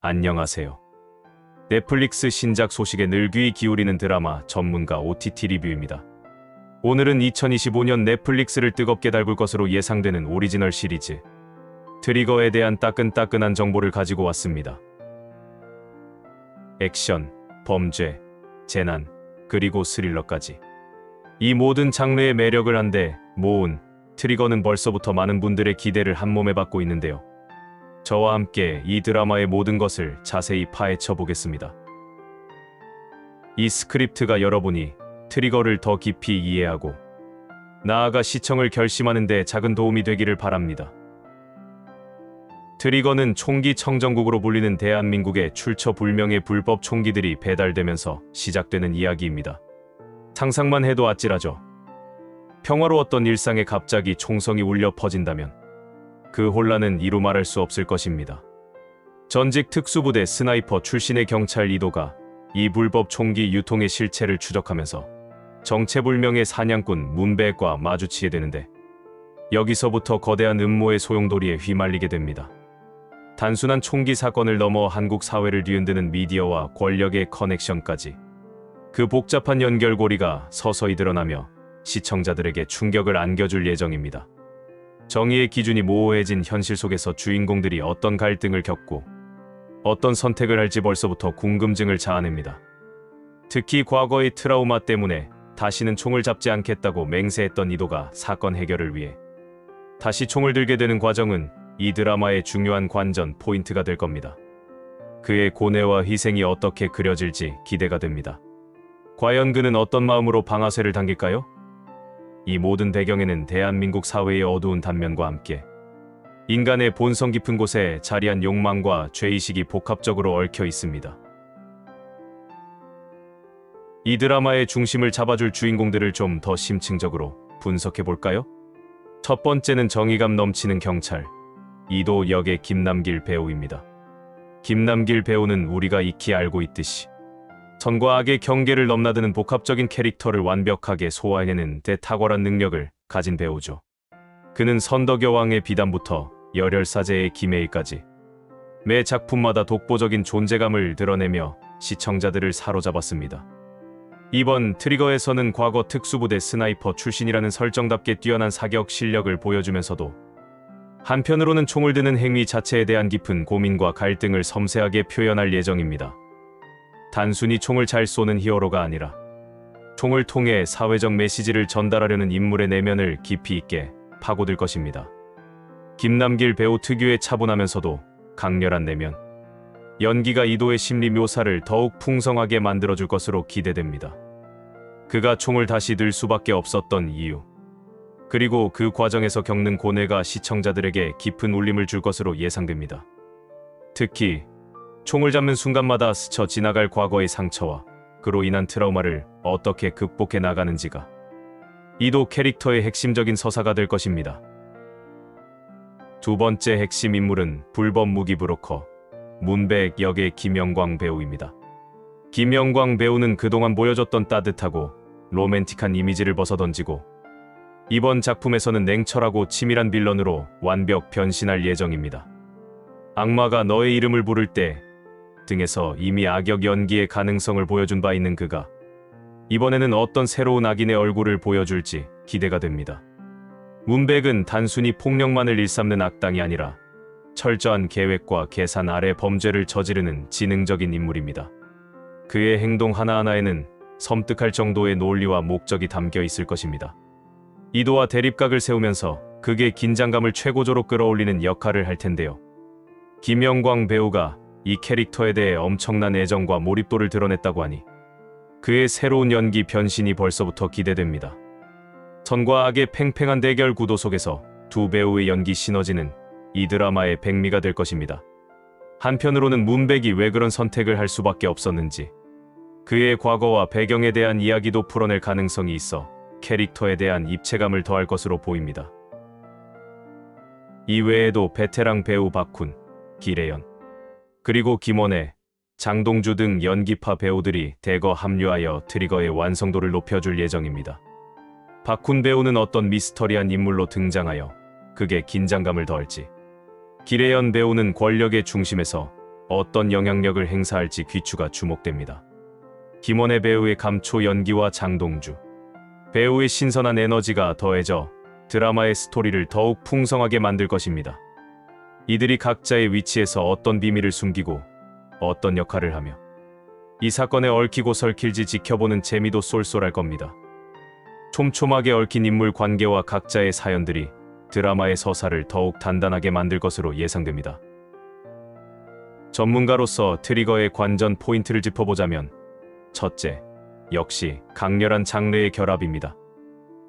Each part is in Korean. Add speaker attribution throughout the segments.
Speaker 1: 안녕하세요. 넷플릭스 신작 소식에 늘 귀 기울이는 드라마 전문가 OTT 리뷰입니다. 오늘은 2025년 넷플릭스를 뜨겁게 달굴 것으로 예상되는 오리지널 시리즈 트리거에 대한 따끈따끈한 정보를 가지고 왔습니다. 액션, 범죄, 재난, 그리고 스릴러까지 이 모든 장르의 매력을 한데 모은 트리거는 벌써부터 많은 분들의 기대를 한몸에 받고 있는데요. 저와 함께 이 드라마의 모든 것을 자세히 파헤쳐 보겠습니다. 이 스크립트가 여러분이 트리거를 더 깊이 이해하고 나아가 시청을 결심하는 데 작은 도움이 되기를 바랍니다. 트리거는 총기 청정국으로 불리는 대한민국에 출처불명의 불법 총기들이 배달되면서 시작되는 이야기입니다. 상상만 해도 아찔하죠. 평화로웠던 일상에 갑자기 총성이 울려 퍼진다면 그 혼란은 이루 말할 수 없을 것입니다. 전직 특수부대 스나이퍼 출신의 경찰 이도가 이 불법 총기 유통의 실체를 추적하면서 정체불명의 사냥꾼 문백과 마주치게 되는데 여기서부터 거대한 음모의 소용돌이에 휘말리게 됩니다. 단순한 총기 사건을 넘어 한국 사회를 뒤흔드는 미디어와 권력의 커넥션까지 그 복잡한 연결고리가 서서히 드러나며 시청자들에게 충격을 안겨줄 예정입니다. 정의의 기준이 모호해진 현실 속에서 주인공들이 어떤 갈등을 겪고 어떤 선택을 할지 벌써부터 궁금증을 자아냅니다. 특히 과거의 트라우마 때문에 다시는 총을 잡지 않겠다고 맹세했던 이도가 사건 해결을 위해 다시 총을 들게 되는 과정은 이 드라마의 중요한 관전 포인트가 될 겁니다. 그의 고뇌와 희생이 어떻게 그려질지 기대가 됩니다. 과연 그는 어떤 마음으로 방아쇠를 당길까요? 이 모든 배경에는 대한민국 사회의 어두운 단면과 함께 인간의 본성 깊은 곳에 자리한 욕망과 죄의식이 복합적으로 얽혀 있습니다. 이 드라마의 중심을 잡아줄 주인공들을 좀 더 심층적으로 분석해 볼까요? 첫 번째는 정의감 넘치는 경찰, 이도 역의 김남길 배우입니다. 김남길 배우는 우리가 익히 알고 있듯이 선과 악의 경계를 넘나드는 복합적인 캐릭터를 완벽하게 소화해내는 데 탁월한 능력을 가진 배우죠. 그는 선덕여왕의 비담부터 열혈사제의 김혜일까지 매 작품마다 독보적인 존재감을 드러내며 시청자들을 사로잡았습니다. 이번 트리거에서는 과거 특수부대 스나이퍼 출신이라는 설정답게 뛰어난 사격 실력을 보여주면서도 한편으로는 총을 드는 행위 자체에 대한 깊은 고민과 갈등을 섬세하게 표현할 예정입니다. 단순히 총을 잘 쏘는 히어로가 아니라 총을 통해 사회적 메시지를 전달하려는 인물의 내면을 깊이 있게 파고들 것입니다. 김남길 배우 특유의 차분하면서도 강렬한 내면, 연기가 이도의 심리 묘사를 더욱 풍성하게 만들어줄 것으로 기대됩니다. 그가 총을 다시 들 수밖에 없었던 이유, 그리고 그 과정에서 겪는 고뇌가 시청자들에게 깊은 울림을 줄 것으로 예상됩니다. 특히 총을 잡는 순간마다 스쳐 지나갈 과거의 상처와 그로 인한 트라우마를 어떻게 극복해 나가는지가 이도 캐릭터의 핵심적인 서사가 될 것입니다. 두 번째 핵심 인물은 불법 무기 브로커 문백 역의 김영광 배우입니다. 김영광 배우는 그동안 보여줬던 따뜻하고 로맨틱한 이미지를 벗어던지고 이번 작품에서는 냉철하고 치밀한 빌런으로 완벽 변신할 예정입니다. 악마가 너의 이름을 부를 때 등에서 이미 악역 연기의 가능성을 보여준 바 있는 그가 이번에는 어떤 새로운 악인의 얼굴을 보여줄지 기대가 됩니다. 문백은 단순히 폭력만을 일삼는 악당이 아니라 철저한 계획과 계산 아래 범죄를 저지르는 지능적인 인물입니다. 그의 행동 하나하나에는 섬뜩할 정도의 논리와 목적이 담겨 있을 것입니다. 이도와 대립각을 세우면서 극의 긴장감을 최고조로 끌어올리는 역할을 할 텐데요. 김영광 배우가 이 캐릭터에 대해 엄청난 애정과 몰입도를 드러냈다고 하니 그의 새로운 연기 변신이 벌써부터 기대됩니다. 선과 악의 팽팽한 대결 구도 속에서 두 배우의 연기 시너지는 이 드라마의 백미가 될 것입니다. 한편으로는 문백이 왜 그런 선택을 할 수밖에 없었는지, 그의 과거와 배경에 대한 이야기도 풀어낼 가능성이 있어 캐릭터에 대한 입체감을 더할 것으로 보입니다. 이외에도 베테랑 배우 박훈, 기래연, 그리고 김원혜, 장동주 등 연기파 배우들이 대거 합류하여 트리거의 완성도를 높여줄 예정입니다. 박훈 배우는 어떤 미스터리한 인물로 등장하여 극의 긴장감을 더할지, 기래연 배우는 권력의 중심에서 어떤 영향력을 행사할지 귀추가 주목됩니다. 김원혜 배우의 감초 연기와 장동주 배우의 신선한 에너지가 더해져 드라마의 스토리를 더욱 풍성하게 만들 것입니다. 이들이 각자의 위치에서 어떤 비밀을 숨기고 어떤 역할을 하며 이 사건에 얽히고 설킬지 지켜보는 재미도 쏠쏠할 겁니다. 촘촘하게 얽힌 인물 관계와 각자의 사연들이 드라마의 서사를 더욱 단단하게 만들 것으로 예상됩니다. 전문가로서 트리거의 관전 포인트를 짚어보자면 첫째, 역시 강렬한 장르의 결합입니다.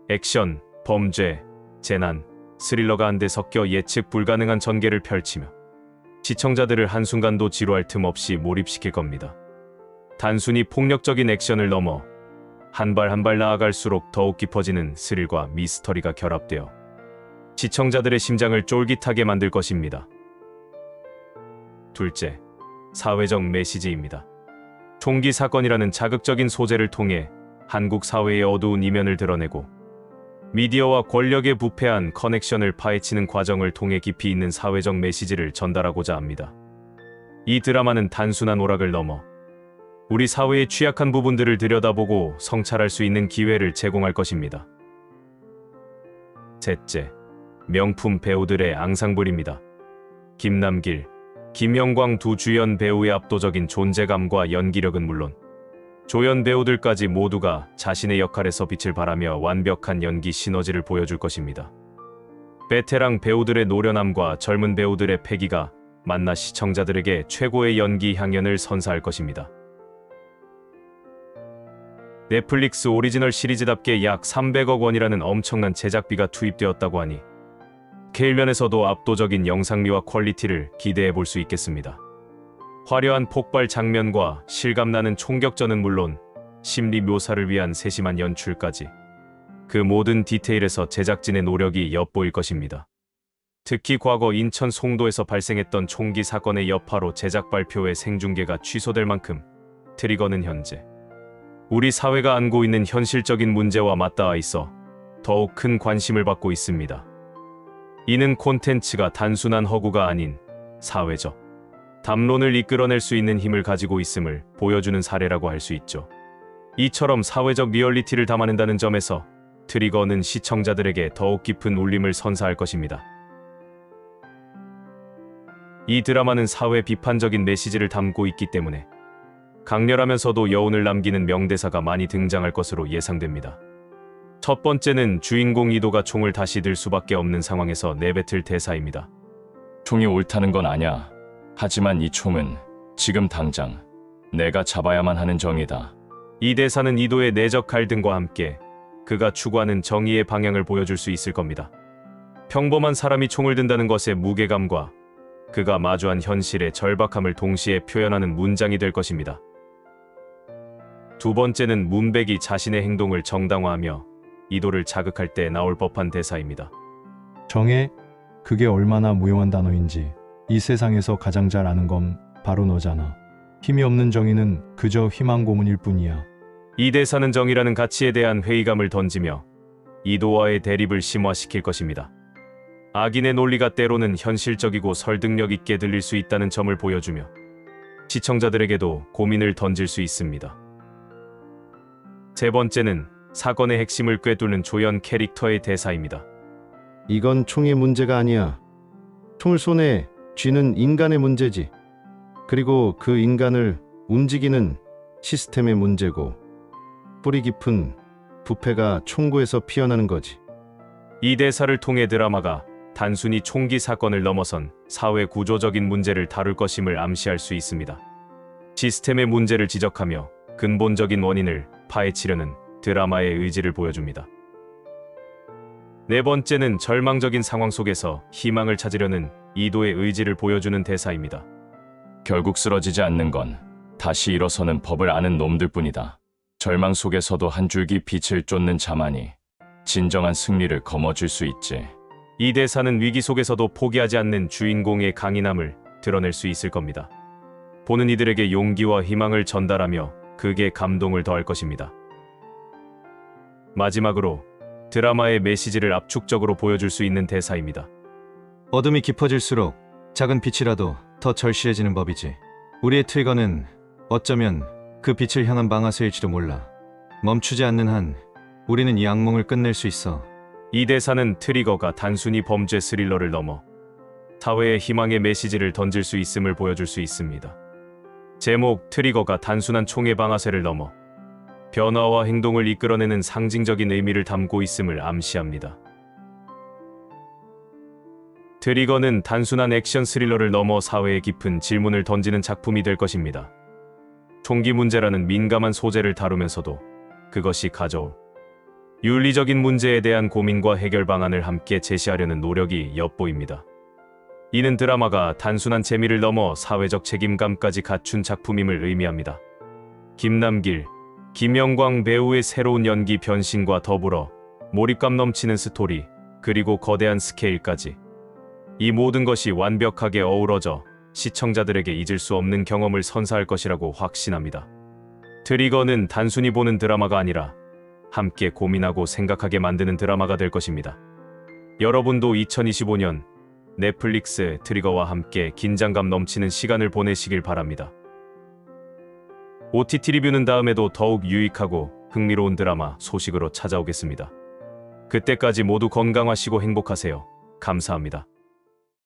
Speaker 1: 액션, 범죄, 재난, 스릴러가 한데 섞여 예측 불가능한 전개를 펼치며 시청자들을 한순간도 지루할 틈 없이 몰입시킬 겁니다. 단순히 폭력적인 액션을 넘어 한 발 한 발 나아갈수록 더욱 깊어지는 스릴과 미스터리가 결합되어 시청자들의 심장을 쫄깃하게 만들 것입니다. 둘째, 사회적 메시지입니다. 총기 사건이라는 자극적인 소재를 통해 한국 사회의 어두운 이면을 드러내고 미디어와 권력의 부패한 커넥션을 파헤치는 과정을 통해 깊이 있는 사회적 메시지를 전달하고자 합니다. 이 드라마는 단순한 오락을 넘어 우리 사회의 취약한 부분들을 들여다보고 성찰할 수 있는 기회를 제공할 것입니다. 셋째, 명품 배우들의 앙상블입니다. 김남길, 김영광 두 주연 배우의 압도적인 존재감과 연기력은 물론 조연 배우들까지 모두가 자신의 역할에서 빛을 발하며 완벽한 연기 시너지를 보여줄 것입니다. 베테랑 배우들의 노련함과 젊은 배우들의 패기가 만나 시청자들에게 최고의 연기 향연을 선사할 것입니다. 넷플릭스 오리지널 시리즈답게 약 300억 원이라는 엄청난 제작비가 투입되었다고 하니 스케일면에서도 압도적인 영상미와 퀄리티를 기대해 볼 수 있겠습니다. 화려한 폭발 장면과 실감나는 총격전은 물론 심리 묘사를 위한 세심한 연출까지 그 모든 디테일에서 제작진의 노력이 엿보일 것입니다. 특히 과거 인천 송도에서 발생했던 총기 사건의 여파로 제작 발표회 생중계가 취소될 만큼 트리거는 현재 우리 사회가 안고 있는 현실적인 문제와 맞닿아 있어 더욱 큰 관심을 받고 있습니다. 이는 콘텐츠가 단순한 허구가 아닌 사회적 담론을 이끌어낼 수 있는 힘을 가지고 있음을 보여주는 사례라고 할 수 있죠. 이처럼 사회적 리얼리티를 담아낸다는 점에서 트리거는 시청자들에게 더욱 깊은 울림을 선사할 것입니다. 이 드라마는 사회 비판적인 메시지를 담고 있기 때문에 강렬하면서도 여운을 남기는 명대사가 많이 등장할 것으로 예상됩니다. 첫 번째는 주인공 이도가 총을 다시 들 수밖에 없는 상황에서 내뱉을 대사입니다.
Speaker 2: 총이 옳다는 건 아냐. 하지만 이 총은 지금 당장 내가 잡아야만 하는 정이다.
Speaker 1: 이 대사는 이도의 내적 갈등과 함께 그가 추구하는 정의의 방향을 보여줄 수 있을 겁니다. 평범한 사람이 총을 든다는 것의 무게감과 그가 마주한 현실의 절박함을 동시에 표현하는 문장이 될 것입니다. 두 번째는 문백이 자신의 행동을 정당화하며 이도를 자극할 때 나올 법한 대사입니다.
Speaker 3: 정해, 그게 얼마나 무용한 단어인지 이 세상에서 가장 잘 아는 건 바로 너잖아. 힘이 없는 정의는 그저 희망 고문일 뿐이야.
Speaker 1: 이 대사는 정의라는 가치에 대한 회의감을 던지며 이도와의 대립을 심화시킬 것입니다. 악인의 논리가 때로는 현실적이고 설득력 있게 들릴 수 있다는 점을 보여주며 시청자들에게도 고민을 던질 수 있습니다. 세 번째는 사건의 핵심을 꿰뚫는 조연 캐릭터의 대사입니다.
Speaker 4: 이건 총의 문제가 아니야. 총을 손에 쥐는 인간의 문제지. 그리고 그 인간을 움직이는 시스템의 문제고 뿌리 깊은 부패가 총구에서 피어나는 거지.
Speaker 1: 이 대사를 통해 드라마가 단순히 총기 사건을 넘어선 사회 구조적인 문제를 다룰 것임을 암시할 수 있습니다. 시스템의 문제를 지적하며 근본적인 원인을 파헤치려는 드라마의 의지를 보여줍니다. 네 번째는 절망적인 상황 속에서 희망을 찾으려는 이도의 의지를 보여주는 대사입니다.
Speaker 2: 결국 쓰러지지 않는 건 다시 일어서는 법을 아는 놈들뿐이다. 절망 속에서도 한 줄기 빛을 쫓는 자만이 진정한 승리를 거머쥘 수 있지.
Speaker 1: 이 대사는 위기 속에서도 포기하지 않는 주인공의 강인함을 드러낼 수 있을 겁니다. 보는 이들에게 용기와 희망을 전달하며 그게 감동을 더할 것입니다. 마지막으로 드라마의 메시지를 압축적으로 보여줄 수 있는 대사입니다.
Speaker 5: 어둠이 깊어질수록 작은 빛이라도 더 절실해지는 법이지. 우리의 트리거는 어쩌면 그 빛을 향한 방아쇠일지도 몰라. 멈추지 않는 한 우리는 이 악몽을 끝낼 수 있어.
Speaker 1: 이 대사는 트리거가 단순히 범죄 스릴러를 넘어 사회에 희망의 메시지를 던질 수 있음을 보여줄 수 있습니다. 제목 트리거가 단순한 총의 방아쇠를 넘어 변화와 행동을 이끌어내는 상징적인 의미를 담고 있음을 암시합니다. 트리거는 단순한 액션 스릴러를 넘어 사회에 깊은 질문을 던지는 작품이 될 것입니다. 총기 문제라는 민감한 소재를 다루면서도 그것이 가져올 윤리적인 문제에 대한 고민과 해결 방안을 함께 제시하려는 노력이 엿보입니다. 이는 드라마가 단순한 재미를 넘어 사회적 책임감까지 갖춘 작품임을 의미합니다. 김남길, 김영광 배우의 새로운 연기 변신과 더불어 몰입감 넘치는 스토리, 그리고 거대한 스케일까지 이 모든 것이 완벽하게 어우러져 시청자들에게 잊을 수 없는 경험을 선사할 것이라고 확신합니다. 트리거는 단순히 보는 드라마가 아니라 함께 고민하고 생각하게 만드는 드라마가 될 것입니다. 여러분도 2025년 넷플릭스 트리거와 함께 긴장감 넘치는 시간을 보내시길 바랍니다. OTT 리뷰는 다음에도 더욱 유익하고 흥미로운 드라마 소식으로 찾아오겠습니다. 그때까지 모두 건강하시고 행복하세요. 감사합니다.